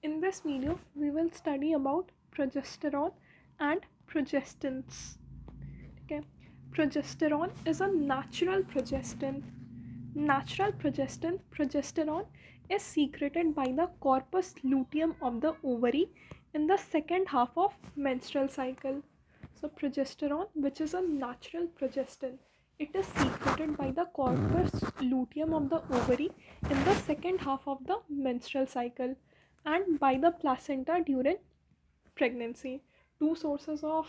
In this video, we will study about progesterone and progestins. Okay, progesterone is a natural progestin. Natural progesterone, is secreted by the corpus luteum of the ovary in the second half of menstrual cycle. So, progesterone, which is a natural progestin, it is secreted by the corpus luteum of the ovary in the second half of the menstrual cycle and by the placenta during pregnancy. Two sources of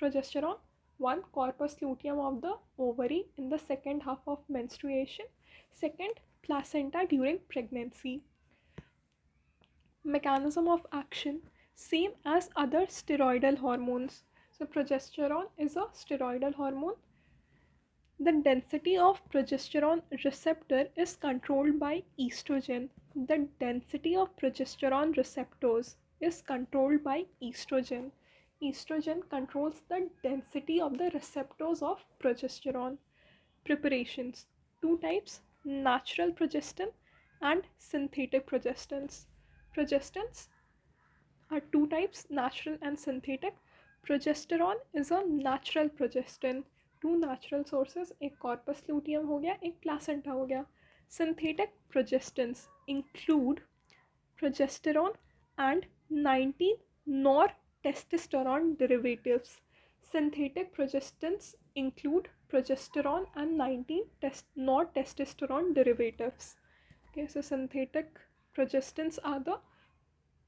progesterone: one, corpus luteum of the ovary in the second half of menstruation; second, placenta during pregnancy. Mechanism of action: same as other steroidal hormones. So progesterone is a steroidal hormone. The density of progesterone receptor is controlled by estrogen. The density of progesterone receptors is controlled by estrogen. Estrogen controls the density of the receptors of progesterone. Preparations: two types, natural progestin and synthetic progestins. Progestins are two types, natural and synthetic. Progesterone is a natural progestin. Two natural sources, एक corpus luteum हो गया, एक placenta हो गया. Synthetic progestins include progesterone and 19 nor testosterone derivatives. Synthetic progestins include progesterone and 19 not testosterone derivatives. Okay, so synthetic progestins are the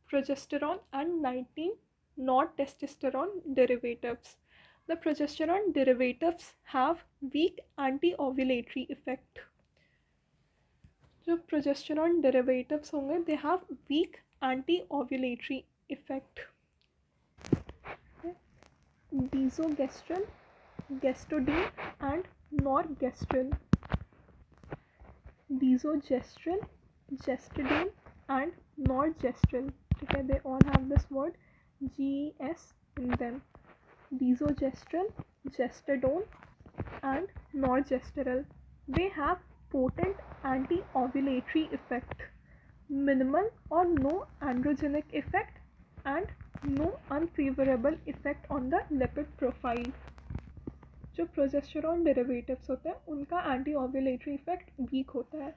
progesterone and 19 not testosterone derivatives. The progesterone derivatives have weak anti-ovulatory effect. जो progesterone derivatives होंगे, they have weak anti-ovulatory effect. Okay. Desogestrel, gestodine and norgestrel. Desogestrel, gestodine and norgestrel. Okay, they all have this word GES in them. Desogestrel, gestodone and norgestrel. They have potent anti-ovulatory effect, minimal or no androgenic effect, and no unfavorable effect on the lipid profile. जो progesterone derivatives होते हैं उनका anti ovulatory effect week होता है.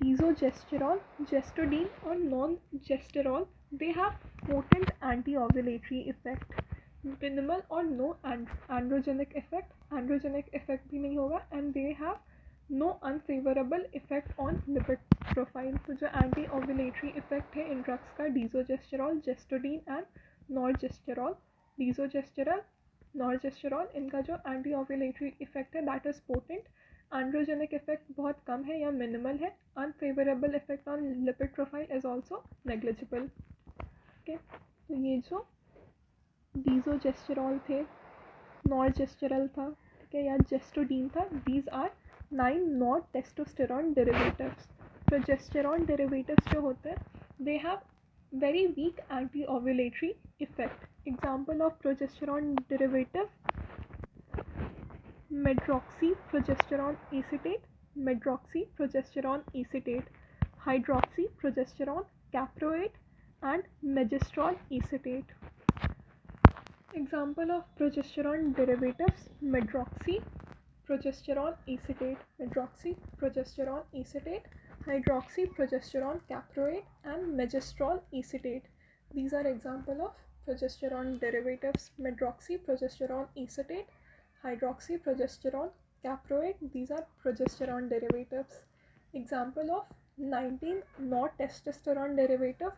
Desogestrel, gestodene और norgestrel, they have potent anti ovulatory effect, minimal और no androgenic effect, androgenic effect भी नहीं होगा, and they have no unfavourable effect on lipid profile. तो जो एंटी ओव्यूलेटरी इफेक्ट है इन ड्रग्स का, डीजोजेस्टेरॉल, जेस्टोडीन एंड नॉर्जेस्टेरॉल. डीजोजेस्टेरॉल, नॉर्जेस्टेरॉल, इनका जो एंटी ओव्यूलेटरी इफेक्ट है that is potent. Androgenic effect बहुत कम है या मिनिमल है. Unfavourable effect on lipid profile is also negligible. Okay, तो ये जो डीजोजेस्टेरॉल थे, नॉर्जेस्टेरॉल था, ठीक है, या जेस्टोडीन था, these are 9 not testosterone derivatives. Progesterone derivatives जो होते हैं they have very weak anti-ovulatory effect. Example of progesterone derivative: medroxyprogesterone acetate, medroxyprogesterone acetate, hydroxyprogesterone caproate and megestrol acetate. Example of progesterone derivatives: medroxyprogesterone acetate, medroxyprogesterone acetate, hydroxyprogesterone caproate and megestrol acetate. These are example of progesterone derivatives: medroxyprogesterone acetate, hydroxyprogesterone caproate. These are progesterone derivatives. Example of 19 not testosterone derivative: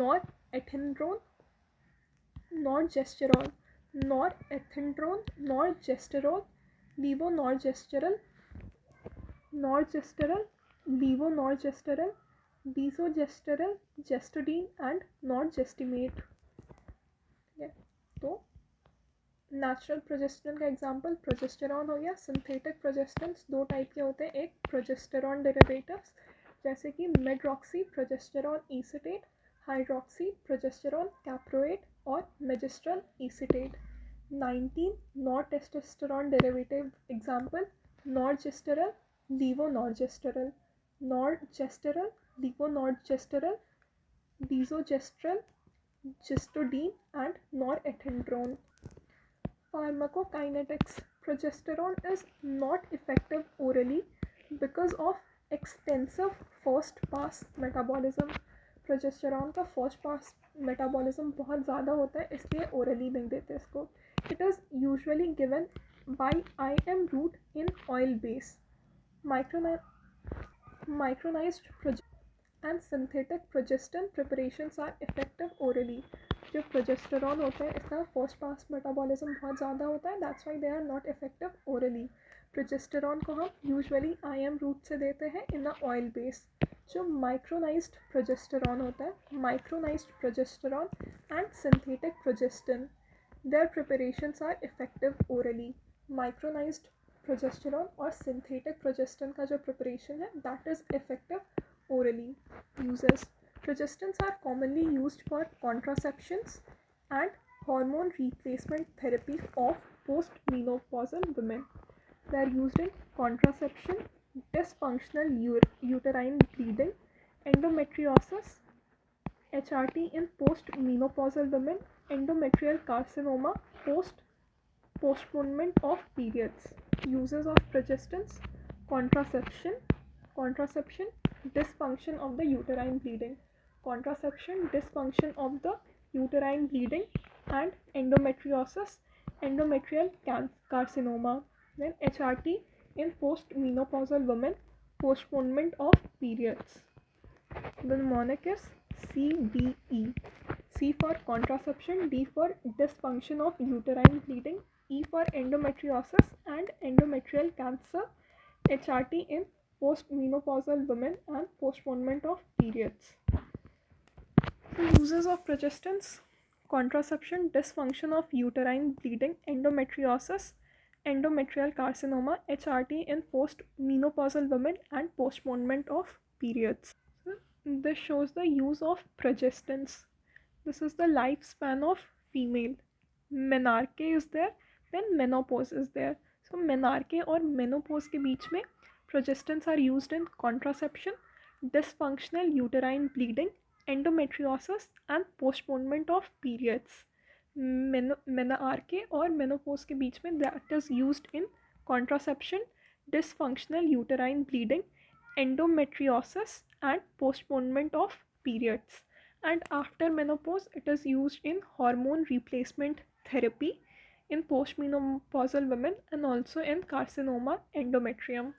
norethindrone, norgesterone, norethindrone, norgesterone, levonorgestrel, norgestrel, levonorgestrel, desogestrel, gestodine and norgestimate. तो natural progesterone का example progesterone हो गया. Synthetic प्रोजेस्टेंस दो type के होते हैं, एक progesterone derivatives जैसे कि medroxyprogesterone acetate, hydroxyprogesterone caproate और megestrol acetate. 19 nor testosterone derivative example: norgestrel, levonorgestrel, norgestrel, levonorgestrel, desogestrel, gistodine, and norethindrone. Pharmacokinetics. Progesterone is not effective orally because of extensive first pass metabolism. Progesterone का first pass metabolism बहुत ज़्यादा होता है, इसलिए orally नहीं देते इसको. It is usually given by IM route in oil base. Micronized and synthetic progestin preparations are effective orally. जो प्रोजेस्टेरॉन होता है इसका फर्स्ट पास मेटाबॉलिज्म बहुत ज़्यादा होता है, that's why they are not effective orally. Progesterone को हम यूजुअली IM रूट से देते हैं इन अ ऑयल बेस. जो माइक्रोनाइज्ड प्रोजेस्टेरॉन होता है, micronized progesterone and synthetic progestin, their preparations are effective orally. Micronized progesterone और सिंथेटिक प्रोजेस्टिन का जो प्रिपरेशन है that is effective orally. Uses. Progestins are commonly used for contraceptions and hormone replacement therapy of postmenopausal women. They are used in contraception, dysfunctional uterine bleeding, endometriosis, HRT in postmenopausal women, endometrial carcinoma, postponement of periods. Uses of progestins: contraception, dysfunction of the uterine bleeding, dysfunction of the uterine bleeding, and endometriosis, endometrial carcinoma. Then HRT in postmenopausal women, postponement of periods. The mnemonic is CDE. C for contraception, D for dysfunction of uterine bleeding, E for endometriosis and endometrial cancer, HRT in postmenopausal women, and postponement of periods. So uses of progestins: contraception, dysfunction of uterine bleeding, endometriosis, endometrial carcinoma, HRT in postmenopausal women, and postponement of periods. So this shows the use of progestins. This is the lifespan of female. Menarche is there, then menopause is there. So menarche और menopause के बीच में progestins are used in contraception, dysfunctional uterine bleeding, endometriosis, and postponement of periods. menarche और menopause के बीच में that is used in contraception, dysfunctional uterine bleeding, endometriosis, and postponement of periods. And after menopause it is used in hormone replacement therapy in postmenopausal women and also in carcinoma endometrium.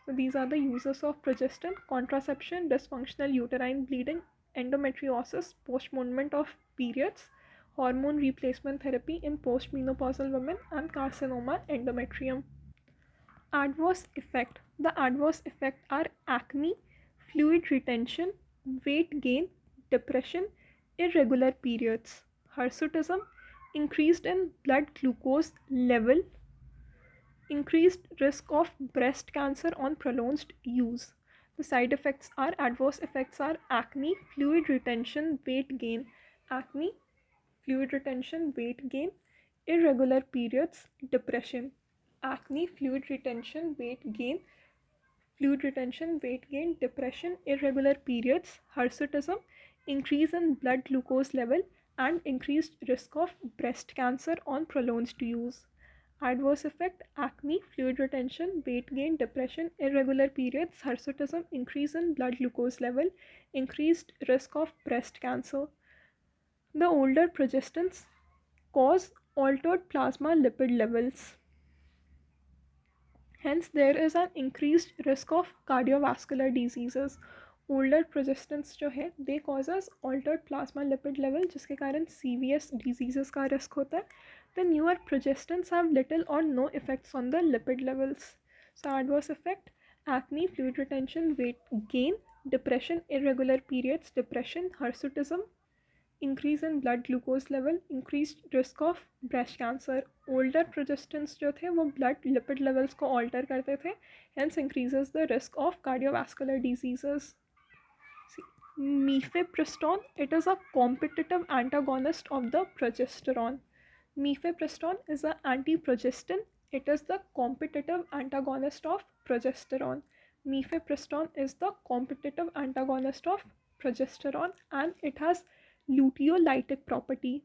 So these are the uses of progestin: contraception, dysfunctional uterine bleeding, endometriosis, postponement of periods, hormone replacement therapy in postmenopausal women, and carcinoma endometrium. Adverse effect. The adverse effects are acne, fluid retention, weight gain, depression, irregular periods, hirsutism, increased in blood glucose level, increased risk of breast cancer on prolonged use. The side effects are adverse effects are acne, fluid retention, weight gain. Acne, fluid retention, weight gain, irregular periods, depression. Acne, fluid retention, weight gain, depression, irregular periods, hirsutism, increase in blood glucose level, and increased risk of breast cancer on prolonged use. Adverse effect: acne, fluid retention, weight gain, depression, irregular periods, hirsutism, increase in blood glucose level, increased risk of breast cancer. The older progestins cause altered plasma lipid levels. Hence, there is an increased risk of cardiovascular diseases. Older progestins जो है they causes altered plasma lipid level जिसके कारण CVS diseases का risk होता है. The newer progestins have little or no effects on the lipid levels. So adverse effect: acne, fluid retention, weight gain, depression, irregular periods, depression, hirsutism, increase in blood glucose level, increased risk of breast cancer. Older progestins जो थे वो blood lipid levels को alter करते थे, hence increases the risk of cardiovascular diseases. Mifepristone, it is a competitive antagonist of the progesterone. Mifepristone is an antiprogestin. It is the competitive antagonist of progesterone. Mifepristone is the competitive antagonist of progesterone, and it has luteolytic property.